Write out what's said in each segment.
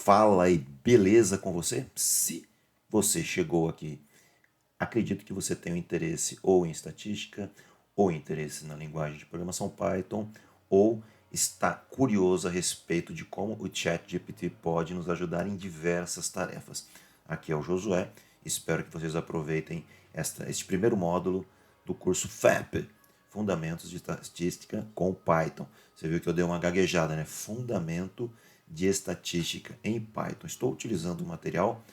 Fala aí, beleza com você? Se você chegou aqui, acredito que você tem um interesse ou em estatística, ou interesse na linguagem de programação Python, ou está curioso a respeito de como o ChatGPT pode nos ajudar em diversas tarefas. Aqui é o Josué, espero que vocês aproveitem este primeiro módulo do curso FAP, Fundamentos de Estatística com Python. Você viu que eu dei uma gaguejada, né? Fundamento de Estatística em Python. Estou utilizando o material,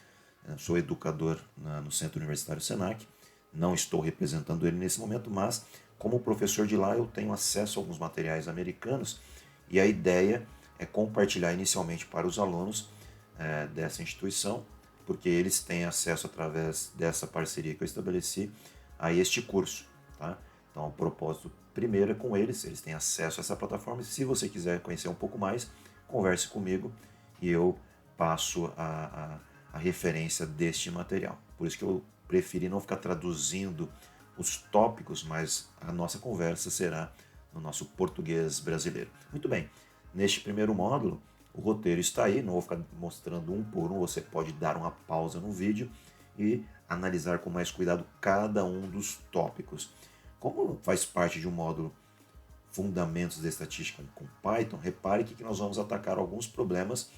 sou educador no Centro Universitário Senac, não estou representando ele nesse momento, mas como professor de lá eu tenho acesso a alguns materiais americanos e a ideia é compartilhar inicialmente para os alunos dessa instituição, porque eles têm acesso através dessa parceria que eu estabeleci a este curso. Tá? Então o propósito primeiro é com eles, eles têm acesso a essa plataforma e se você quiser conhecer um pouco mais, converse comigo e eu passo a referência deste material. Por isso que eu preferi não ficar traduzindo os tópicos, mas a nossa conversa será no nosso português brasileiro. Muito bem, neste primeiro módulo, o roteiro está aí, não vou ficar mostrando um por um, você pode dar uma pausa no vídeo e analisar com mais cuidado cada um dos tópicos. Como faz parte de um módulo Fundamentos da Estatística com Python, repare que nós vamos atacar alguns problemas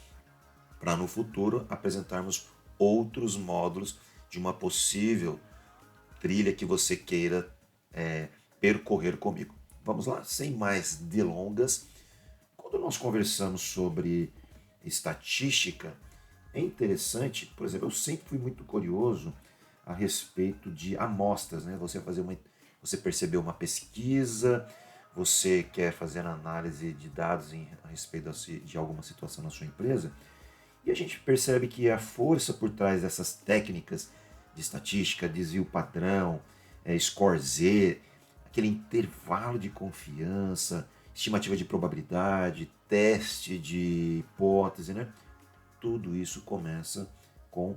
para no futuro apresentarmos outros módulos de uma possível trilha que você queira percorrer comigo. Vamos lá, sem mais delongas. Quando nós conversamos sobre estatística, é interessante, por exemplo, eu sempre fui muito curioso a respeito de amostras, né? Você percebeu uma pesquisa, você quer fazer análise de dados a respeito de alguma situação na sua empresa, e a gente percebe que a força por trás dessas técnicas de estatística, desvio padrão, score Z, aquele intervalo de confiança, estimativa de probabilidade, teste de hipótese, né? Tudo isso começa com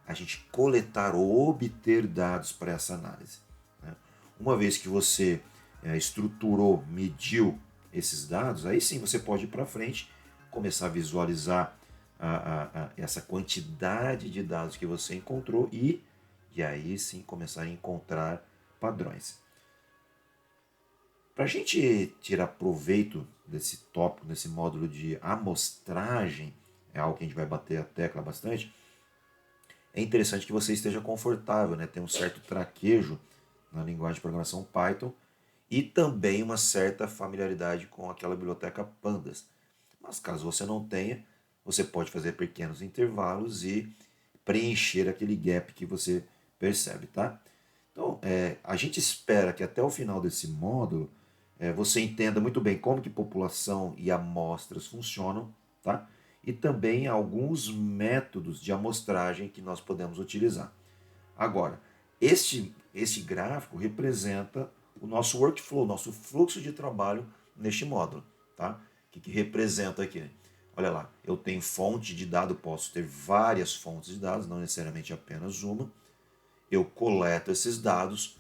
a gente coletar ou obter dados para essa análise. Né? Uma vez que você estruturou, mediu esses dados, aí sim você pode ir para frente, começar a visualizar essa quantidade de dados que você encontrou e aí sim começar a encontrar padrões. Para a gente tirar proveito desse tópico, desse módulo de amostragem, é algo que a gente vai bater a tecla bastante, é interessante que você esteja confortável, né? Tem um certo traquejo na linguagem de programação Python e também uma certa familiaridade com aquela biblioteca Pandas. Mas caso você não tenha, você pode fazer pequenos intervalos e preencher aquele gap que você percebe, tá? Então, a gente espera que até o final desse módulo você entenda muito bem como que população e amostras funcionam, tá? E também alguns métodos de amostragem que nós podemos utilizar. Agora, este gráfico representa o nosso workflow, nosso fluxo de trabalho neste módulo, tá? O que representa aqui? Olha lá, eu tenho fonte de dado, posso ter várias fontes de dados, não necessariamente apenas uma. Eu coleto esses dados,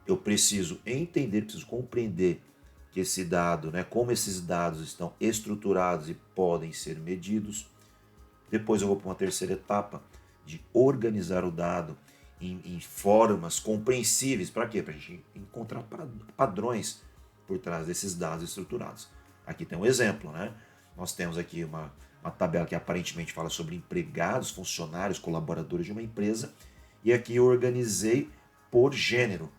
eu preciso entender, preciso compreender que esse dado, né, como esses dados estão estruturados e podem ser medidos. Depois eu vou para uma terceira etapa de organizar o dado em formas compreensíveis. Para quê? Para a gente encontrar padrões por trás desses dados estruturados. Aqui tem um exemplo, né? Nós temos aqui uma tabela que aparentemente fala sobre empregados, funcionários, colaboradores de uma empresa. E aqui eu organizei por gênero.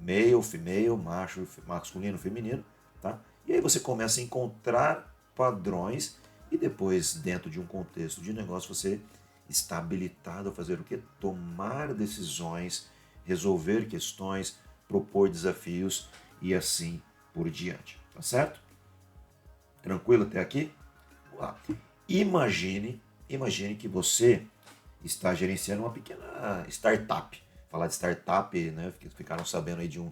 Male, female, macho, masculino, feminino. Tá? E aí você começa a encontrar padrões e depois, dentro de um contexto de negócio, você está habilitado a fazer o quê? Tomar decisões, resolver questões, propor desafios e assim por diante. Tá certo? Tranquilo até aqui? Vamos lá. Imagine que você está gerenciando uma pequena startup. Falar de startup, né? Ficaram sabendo aí de um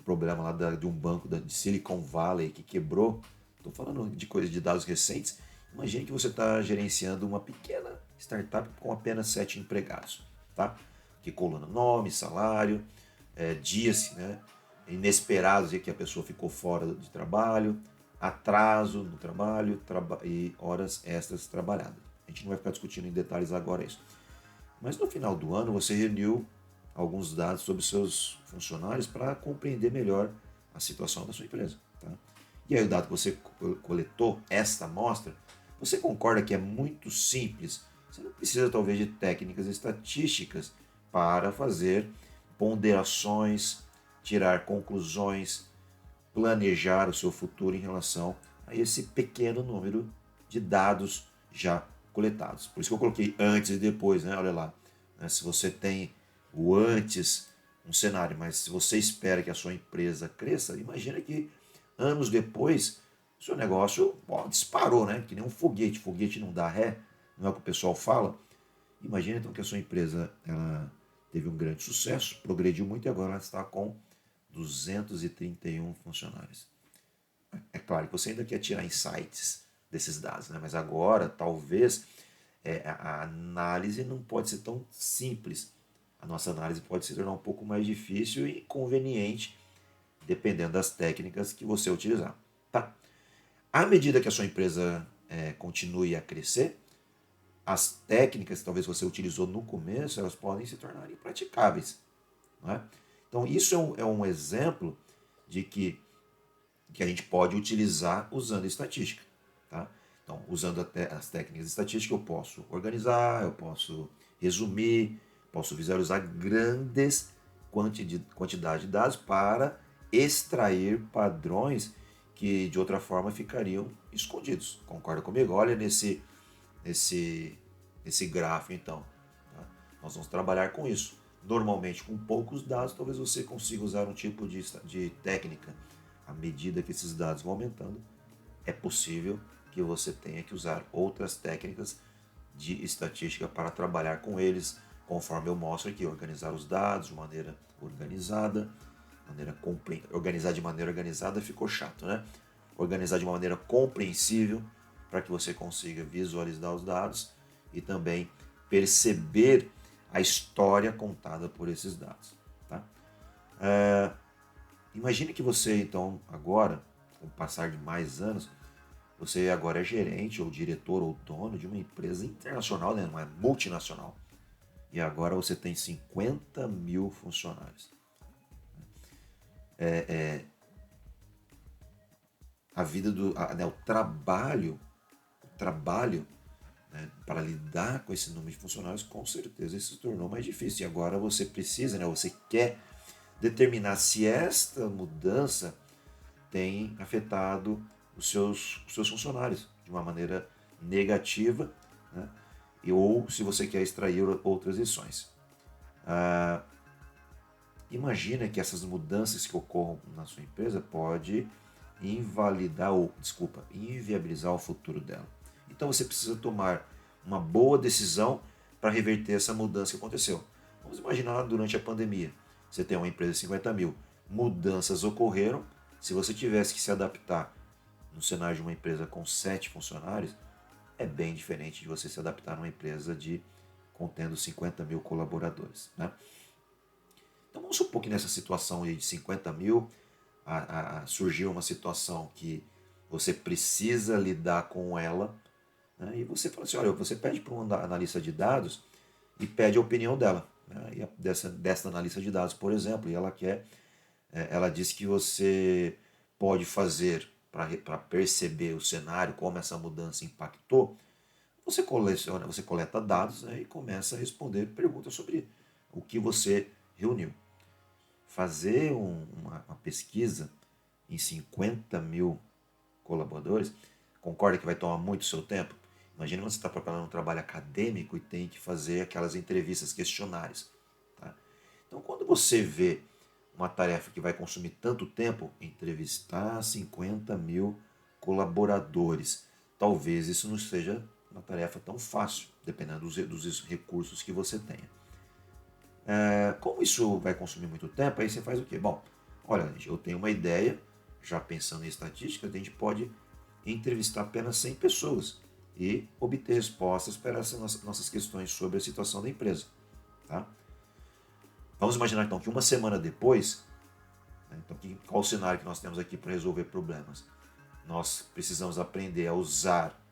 problema lá de um banco de Silicon Valley que quebrou. Estou falando de coisas de dados recentes. Imagine que você está gerenciando uma pequena startup com apenas 7 empregados, tá? Que coluna nome, salário, dias, né, inesperados e que a pessoa ficou fora de trabalho, atraso no trabalho e horas extras trabalhadas. A gente não vai ficar discutindo em detalhes agora isso. Mas no final do ano você reuniu alguns dados sobre seus funcionários para compreender melhor a situação da sua empresa. Tá? E aí o dado que você coletou, esta amostra, você concorda que é muito simples? Você não precisa talvez de técnicas estatísticas para fazer ponderações, tirar conclusões, planejar o seu futuro em relação a esse pequeno número de dados já coletados. Por isso que eu coloquei antes e depois, né? Olha lá. Né? Se você tem o antes, um cenário, mas se você espera que a sua empresa cresça, imagina que anos depois o seu negócio disparou, né? Que nem um foguete. Foguete não dá ré, não é o que o pessoal fala. Imagina então que a sua empresa ela teve um grande sucesso, progrediu muito e agora ela está com 231 funcionários. É claro que você ainda quer tirar insights desses dados, né? Mas agora talvez a análise não pode ser tão simples. A nossa análise pode se tornar um pouco mais difícil e inconveniente, dependendo das técnicas que você utilizar. Tá? À medida que a sua empresa continue a crescer, as técnicas que talvez você utilizou no começo, elas podem se tornar impraticáveis. Não é? Então, isso é um exemplo de que a gente pode utilizar usando estatística. Tá? Então, usando até as técnicas estatísticas, eu posso organizar, eu posso resumir, posso visualizar grandes quantidade de dados para extrair padrões que de outra forma ficariam escondidos. Concorda comigo? Olha nesse gráfico então. Tá? Nós vamos trabalhar com isso. Normalmente com poucos dados, talvez você consiga usar um tipo de técnica. À medida que esses dados vão aumentando, é possível que você tenha que usar outras técnicas de estatística para trabalhar com eles, conforme eu mostro aqui, organizar os dados de maneira organizada, organizar de maneira organizada ficou chato, né? Organizar de uma maneira compreensível para que você consiga visualizar os dados e também perceber a história contada por esses dados. Tá? Imagine que você, então, agora, com o passar de mais anos, você agora é gerente ou diretor ou dono de uma empresa internacional, né, uma multinacional. E agora você tem 50 mil funcionários. A vida o trabalho né, para lidar com esse número de funcionários, com certeza isso se tornou mais difícil. E agora você precisa, né, você quer determinar se esta mudança tem afetado os seus funcionários de uma maneira negativa, né? Ou se você quer extrair outras lições. Imagina que essas mudanças que ocorram na sua empresa pode inviabilizar o futuro dela. Então você precisa tomar uma boa decisão para reverter essa mudança que aconteceu. Vamos imaginar durante a pandemia. Você tem uma empresa de 50 mil, mudanças ocorreram. Se você tivesse que se adaptar no cenário de uma empresa com 7 funcionários, é bem diferente de você se adaptar numa empresa contendo 50 mil colaboradores. Né? Então vamos supor que nessa situação aí de 50 mil surgiu uma situação que você precisa lidar com ela, né? E você fala assim, olha, você pede para um analista de dados e pede a opinião dela, né? E dessa analista de dados, por exemplo, e ela diz que você pode fazer para perceber o cenário, como essa mudança impactou. Você coleta dados, né, e começa a responder perguntas sobre o que você reuniu. Fazer uma pesquisa em 50 mil colaboradores, concorda que vai tomar muito seu tempo? Imagina você está preparando um trabalho acadêmico e tem que fazer aquelas entrevistas, questionários. Tá? Então, quando você vê uma tarefa que vai consumir tanto tempo, entrevistar 50 mil colaboradores, talvez isso não seja uma tarefa tão fácil, dependendo dos recursos que você tenha. Como isso vai consumir muito tempo, aí você faz o quê? Bom, olha, eu tenho uma ideia, já pensando em estatística, a gente pode entrevistar apenas 100 pessoas e obter respostas para essas nossas questões sobre a situação da empresa. Tá? Vamos imaginar então que uma semana depois, né, então, qual o cenário que nós temos aqui para resolver problemas? Nós precisamos aprender a usar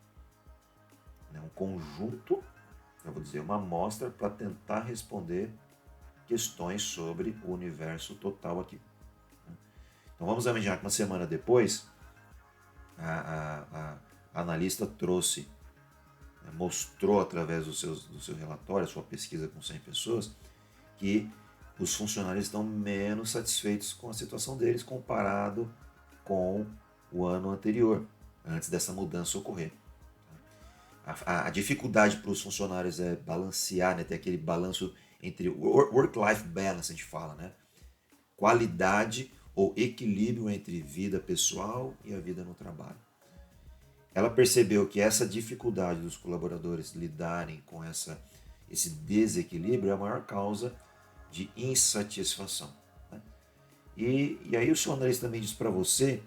né, um conjunto, eu vou dizer, uma amostra para tentar responder questões sobre o universo total aqui. Então vamos imaginar que uma semana depois, a analista trouxe, mostrou através do seu relatório, a sua pesquisa com 100 pessoas, que os funcionários estão menos satisfeitos com a situação deles comparado com o ano anterior, antes dessa mudança ocorrer. A dificuldade para os funcionários é balancear, né, ter aquele balanço entre work-life balance, a gente fala, né? Qualidade ou equilíbrio entre vida pessoal e a vida no trabalho. Ela percebeu que essa dificuldade dos colaboradores lidarem com esse desequilíbrio é a maior causa de insatisfação. Né? E aí o seu analista também diz para você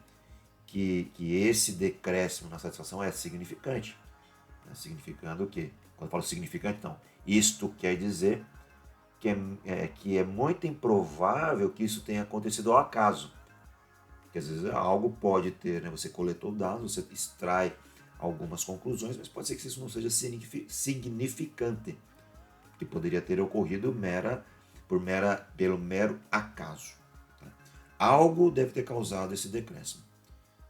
que esse decréscimo na satisfação é significante. Né? Significando o quê? Quando eu falo significante, então, isto quer dizer que é muito improvável que isso tenha acontecido ao acaso. Porque às vezes algo pode ter, né? Você coletou dados, você extrai algumas conclusões, mas pode ser que isso não seja significante, que poderia ter ocorrido pelo mero acaso. Tá? Algo deve ter causado esse decréscimo.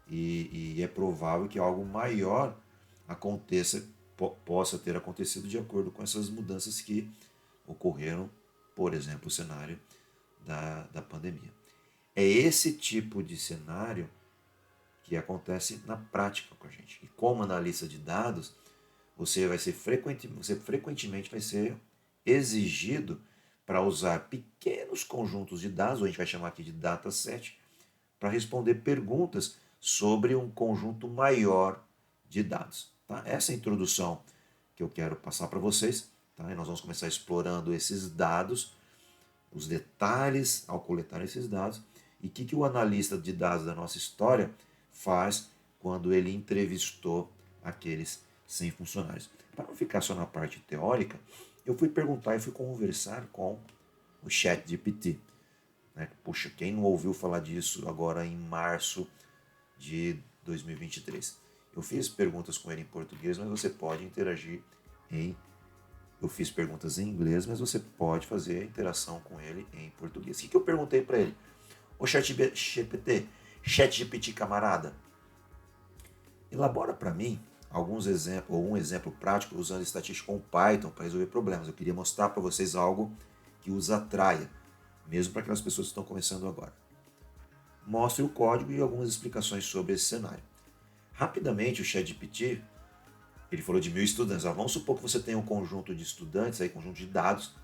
E é provável que algo maior possa ter acontecido de acordo com essas mudanças que ocorreram, por exemplo, o cenário da pandemia. É esse tipo de cenário que acontece na prática com a gente. E como analista de dados, você frequentemente vai ser exigido para usar pequenos conjuntos de dados, ou a gente vai chamar aqui de dataset, para responder perguntas sobre um conjunto maior de dados. Tá? Essa é a introdução que eu quero passar para vocês. Tá? E nós vamos começar explorando esses dados, os detalhes ao coletar esses dados, e o que o analista de dados da nossa história faz quando ele entrevistou aqueles 100 funcionários. Para não ficar só na parte teórica, eu fui perguntar e fui conversar com o ChatGPT. Né? Puxa, quem não ouviu falar disso agora em março de 2023? Eu fiz perguntas com ele em português, mas você pode interagir Eu fiz perguntas em inglês, mas você pode fazer a interação com ele em português. O que eu perguntei para ele? Ô ChatGPT camarada, elabora para mim alguns exemplos, ou um exemplo prático usando estatística com Python para resolver problemas. Eu queria mostrar para vocês algo que os atraia, mesmo para aquelas pessoas que estão começando agora. Mostre o código e algumas explicações sobre esse cenário. Rapidamente, o ChatGPT, ele falou de 1.000 estudantes. Vamos supor que você tem um conjunto de estudantes, aí, conjunto de dados,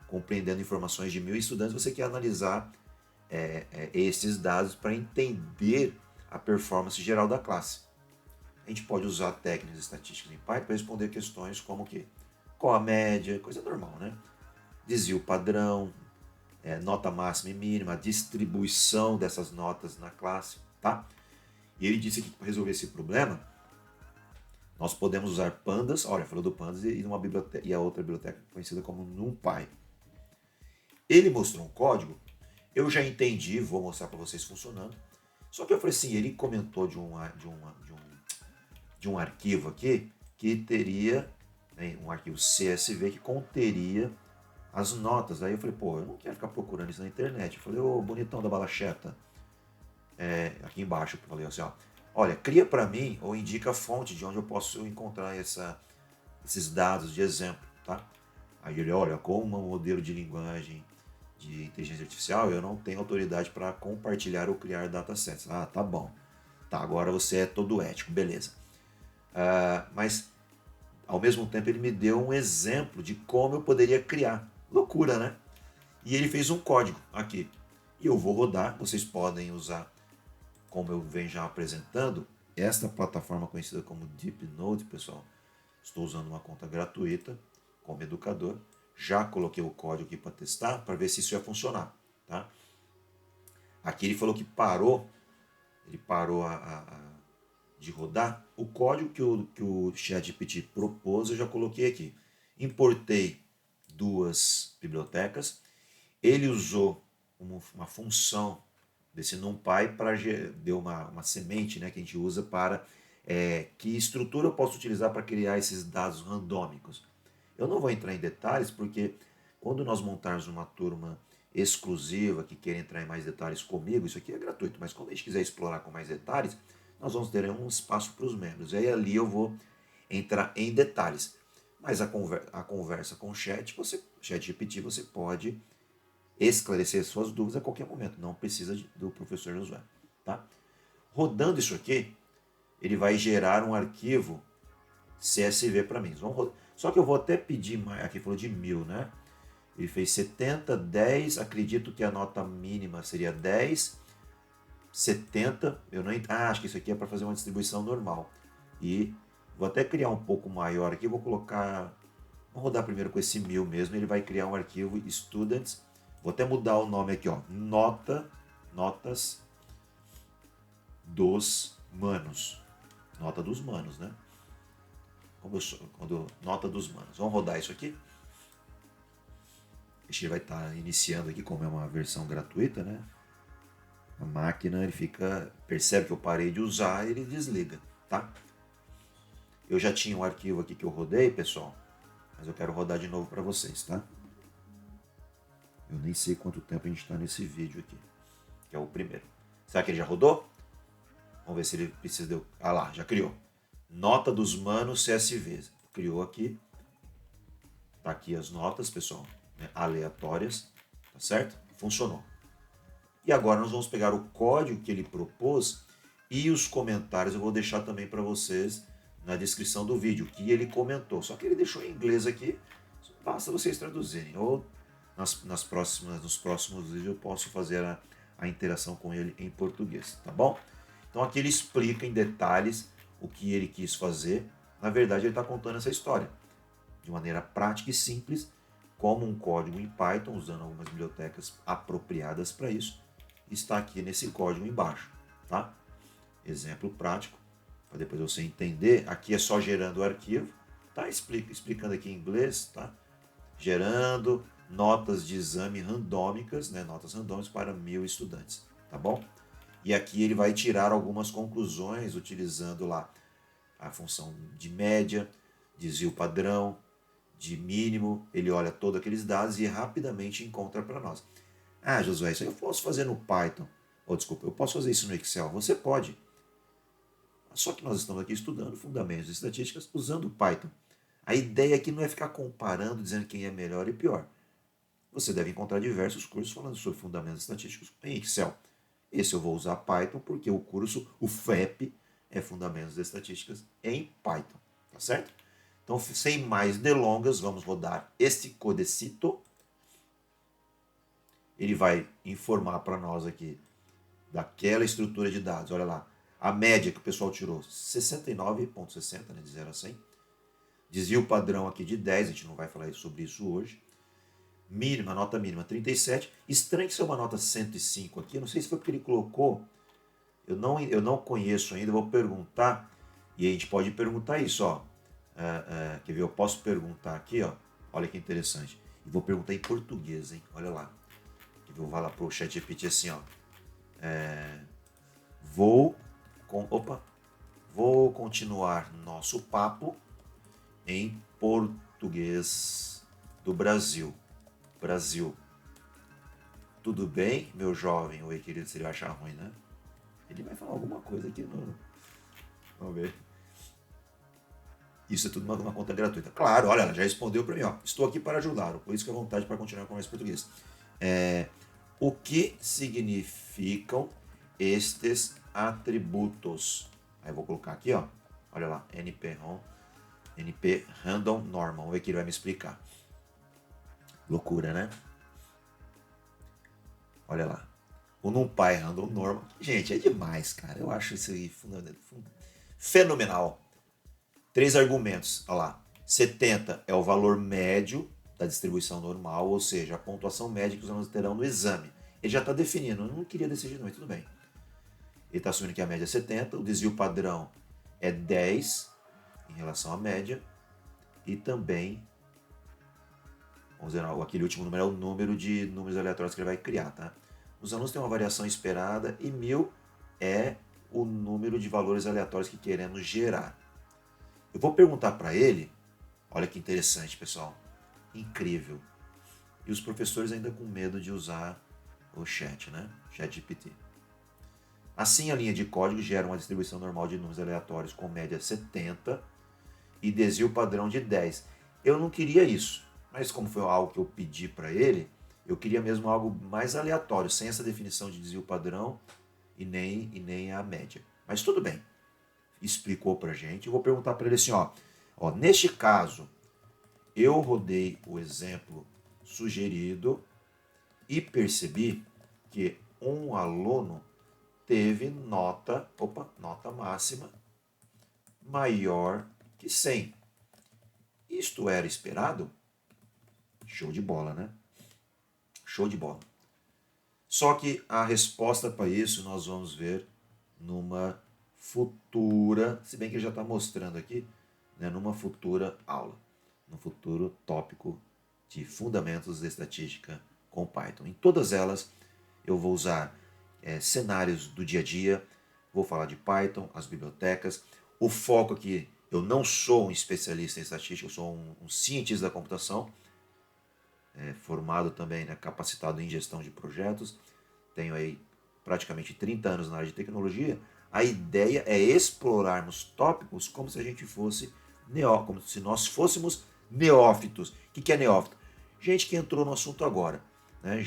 compreendendo informações de 1.000 estudantes, você quer analisar esses dados para entender a performance geral da classe. A gente pode usar técnicas estatísticas em Python para responder questões como que qual a média, coisa normal, né? Desvio padrão, nota máxima e mínima, distribuição dessas notas na classe, tá? E ele disse que para resolver esse problema, nós podemos usar pandas, olha, falou do pandas e a outra biblioteca conhecida como NumPy. Ele mostrou um código, eu já entendi, vou mostrar para vocês funcionando. Só que eu falei assim, ele comentou de um arquivo aqui que teria, né, um arquivo CSV que conteria as notas. Aí eu falei, pô, eu não quero ficar procurando isso na internet. Eu falei, ô bonitão da balacheta, aqui embaixo, eu falei assim, ó, olha, cria para mim ou indica a fonte de onde eu posso encontrar esses dados de exemplo, tá? Aí ele, olha, como um modelo de linguagem de inteligência artificial, eu não tenho autoridade para compartilhar ou criar datasets. Ah, tá bom. Tá, agora você é todo ético, beleza. Mas, ao mesmo tempo, ele me deu um exemplo de como eu poderia criar. Loucura, né? E ele fez um código aqui. E eu vou rodar, vocês podem usar, como eu venho já apresentando, esta plataforma conhecida como DeepNote, pessoal. Estou usando uma conta gratuita como educador. Já coloquei o código aqui para testar, para ver se isso ia funcionar. Tá? Aqui ele falou que parou de rodar. O código que o ChatGPT propôs, eu já coloquei aqui. Importei 2 bibliotecas. Ele usou uma função desse NumPy deu uma semente, né, que a gente usa para Que estrutura eu posso utilizar para criar esses dados randômicos? Eu não vou entrar em detalhes porque quando nós montarmos uma turma exclusiva que queira entrar em mais detalhes comigo, isso aqui é gratuito, mas quando a gente quiser explorar com mais detalhes, nós vamos ter um espaço para os membros. E aí ali eu vou entrar em detalhes. Mas a conversa com o chat GPT, você pode esclarecer suas dúvidas a qualquer momento. Não precisa do professor Josué. Tá? Rodando isso aqui, ele vai gerar um arquivo CSV para mim. Só que eu vou até pedir mais. Aqui falou de 1000, né? Ele fez 70, 10. Acredito que a nota mínima seria 10. 70. Eu não. Acho que isso aqui é para fazer uma distribuição normal. E vou até criar um pouco maior aqui. Vou colocar. Vamos rodar primeiro com esse 1000 mesmo. Ele vai criar um arquivo students. Vou até mudar o nome aqui, ó. Notas dos manos. Nota dos manos, né? Nota dos manos. Vamos rodar isso aqui. Ele vai estar iniciando aqui, como é uma versão gratuita, né? A máquina, ele percebe que eu parei de usar, ele desliga, tá? Eu já tinha um arquivo aqui que eu rodei, pessoal, mas eu quero rodar de novo para vocês, tá? Eu nem sei quanto tempo a gente está nesse vídeo aqui, que é o primeiro. Será que ele já rodou? Vamos ver se ele precisa de... Ah lá, já criou. Nota dos manos CSV. Criou aqui. Tá aqui as notas, pessoal, né? Aleatórias, tá certo? Funcionou. E agora nós vamos pegar o código que ele propôs e os comentários eu vou deixar também para vocês na descrição do vídeo, que ele comentou. Só que ele deixou em inglês aqui, basta vocês traduzirem. Ou nos próximos vídeos eu posso fazer a interação com ele em português, tá bom? Então aqui ele explica em detalhes o que ele quis fazer. Na verdade ele está contando essa história de maneira prática e simples, como um código em Python, usando algumas bibliotecas apropriadas para isso. Está aqui nesse código embaixo, tá? Exemplo prático, para depois você entender. Aqui é só gerando o arquivo, tá? Explicando aqui em inglês, tá? Gerando notas de exame randômicas, né? Notas randômicas para 1000 estudantes, tá bom? E aqui ele vai tirar algumas conclusões utilizando lá a função de média, desvio padrão, de mínimo. Ele olha todos aqueles dados e rapidamente encontra para nós. Ah, Josué, isso aí eu posso fazer no Python. Desculpa, eu posso fazer isso no Excel. Você pode. Só que nós estamos aqui estudando fundamentos de estatísticas usando o Python. A ideia aqui não é ficar comparando, dizendo quem é melhor e pior. Você deve encontrar diversos cursos falando sobre fundamentos estatísticos em Excel. Esse eu vou usar Python porque o curso, o FEP, é Fundamentos de Estatísticas em Python. Tá certo? Então, sem mais delongas, vamos rodar este codecito. Ele vai informar para nós aqui daquela estrutura de dados. Olha lá, a média que o pessoal tirou, 69,60, né, de 0 a 100. Desvio padrão aqui de 10, a gente não vai falar sobre isso hoje. Mínima, nota mínima 37. Estranho que ser uma nota 105 aqui, não sei se foi porque ele colocou, eu não conheço ainda, vou perguntar, e a gente pode perguntar isso, ó. Quer ver, eu posso perguntar aqui, ó, olha que interessante, e vou perguntar em português, hein, olha lá. Eu vou lá pro ChatGPT assim, ó. Vou continuar nosso papo em português do Brasil. Brasil. Tudo bem, meu jovem? Oi, querido, se ele achar ruim, né? Ele vai falar alguma coisa aqui no... Vamos ver. Isso é tudo uma conta gratuita. Claro, olha, ela já respondeu para mim, ó. Estou aqui para ajudá-lo, por isso que é vontade para continuar com mais português. O que significam estes atributos? Aí eu vou colocar aqui, ó. Olha lá, NP Random Normal. Vamos ver que ele vai me explicar. Loucura, né? Olha lá. O NumPy Random Normal. Gente, é demais, cara. Eu acho isso aí fenomenal. 3 argumentos. Olha lá. 70 é o valor médio da distribuição normal, ou seja, a pontuação média que os alunos terão no exame. Ele já está definindo. Eu não queria desse jeito, mas tudo bem. Ele está assumindo que a média é 70. O desvio padrão é 10 em relação à média. E também, vamos dizer, aquele último número é o número de números aleatórios que ele vai criar, tá? Os alunos têm uma variação esperada e 1000 é o número de valores aleatórios que queremos gerar. Eu vou perguntar para ele, olha que interessante, pessoal, incrível. E os professores ainda com medo de usar o chat, né? ChatGPT. Assim, a linha de código gera uma distribuição normal de números aleatórios com média 70 e desvio padrão de 10. Eu não queria isso, mas como foi algo que eu pedi para ele, eu queria mesmo algo mais aleatório, sem essa definição de desvio padrão e nem a média. Mas tudo bem, explicou para a gente. Eu vou perguntar para ele assim, neste caso, eu rodei o exemplo sugerido e percebi que um aluno teve nota máxima maior que 100. Isto era esperado? Show de bola, né? Show de bola. Só que a resposta para isso nós vamos ver numa futura, se bem que ele já está mostrando aqui, né, numa futura aula, no futuro tópico de fundamentos de estatística com Python. Em todas elas eu vou usar cenários do dia a dia, vou falar de Python, as bibliotecas. O foco aqui, eu não sou um especialista em estatística, eu sou um cientista da computação, formado também, né, capacitado em gestão de projetos, tenho aí praticamente 30 anos na área de tecnologia. A ideia é explorarmos tópicos como se a gente fosse como se nós fôssemos neófitos. O que é neófito? Gente que entrou no assunto agora, né?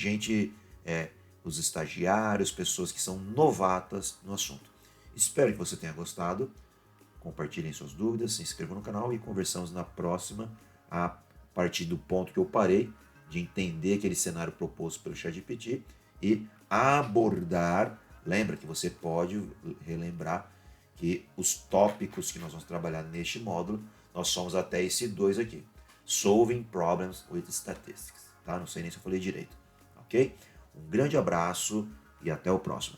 Os estagiários, pessoas que são novatas no assunto. Espero que você tenha gostado. Compartilhem suas dúvidas, se inscrevam no canal e conversamos na próxima, a partir do ponto que eu parei de entender aquele cenário proposto pelo ChatGPT e abordar. Lembra que você pode relembrar que os tópicos que nós vamos trabalhar neste módulo, nós somos até esse 2 aqui. Solving Problems with Statistics. Tá? Não sei nem se eu falei direito. Ok? Um grande abraço e até o próximo.